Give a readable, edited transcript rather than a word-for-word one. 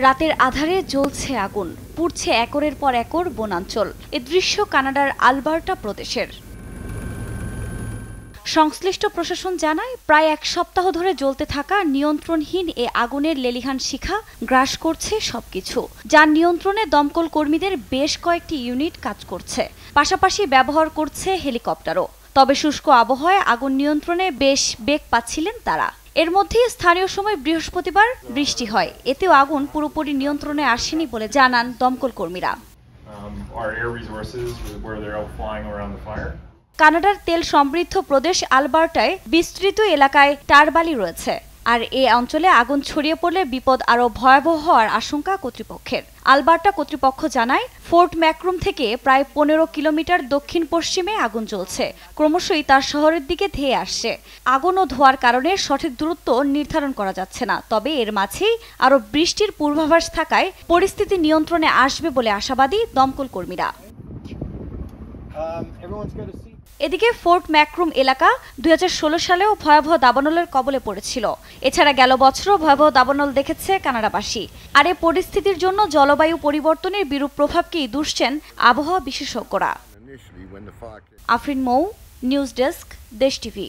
রাতের আধারে জ্বলছে আগুন, পুড়ছে একরের পর একর বনাঞ্চল। এ দৃশ্য কানাডার আলবার্টা প্রদেশের। সংশ্লিষ্ট প্রশাসন জানায়, প্রায় এক সপ্তাহ ধরে জ্বলতে থাকা নিয়ন্ত্রণহীন এ আগুনের লেলিহান শিখা গ্রাস করছে সবকিছু। যার নিয়ন্ত্রণে দমকল কর্মীদের বেশ কয়েকটি ইউনিট কাজ করছে, পাশাপাশি ব্যবহার করছে হেলিকপ্টারও। তবে শুষ্ক আবহাওয়ায় আগুন নিয়ন্ত্রণে বেশ বেগ পাচ্ছিলেন তারা। এর মধ্যেই স্থানীয় সময় বৃহস্পতিবার বৃষ্টি হয়, এতেও আগুন পুরোপুরি নিয়ন্ত্রণে আসেনি বলে জানান দমকল কর্মীরা। কানাডার তেল সমৃদ্ধ প্রদেশ আলবার্টায় বিস্তৃত এলাকায় টারবালি রয়েছে, আর এ অঞ্চলে আগুন ছড়িয়ে পড়লে বিপদ আরও ভয়াবহ হওয়ার আশঙ্কা কর্তৃপক্ষের। আলবার্টা কর্তৃপক্ষ জানায়, ফোর্ট ম্যাক্রুম থেকে প্রায় 15 কিলোমিটার দক্ষিণ পশ্চিমে আগুন জ্বলছে, ক্রমশই তার শহরের দিকে ধেয়ে আসছে। আগুন ও ধোঁয়ার কারণে সঠিক দূরত্ব নির্ধারণ করা যাচ্ছে না, তবে এর মাঝেই আরও বৃষ্টির পূর্বাভাস থাকায় পরিস্থিতি নিয়ন্ত্রণে আসবে বলে আশাবাদী দমকল কর্মীরা। এদিকে ফোর্ট ম্যাক্রুম এলাকা 2016 সালেও ভয়াবহ দাবানলের কবলে পড়েছিল। এছাড়া গেল বছরও ভয়াবহ দাবানল দেখেছে কানাডাবাসী। আর এ পরিস্থিতির জন্য জলবায়ু পরিবর্তনের বিরূপ প্রভাবকেই দুষছেন আবহাওয়া বিশেষজ্ঞরা। আফরিন মৌ, নিউজ ডেস্ক, দেশ টিভি।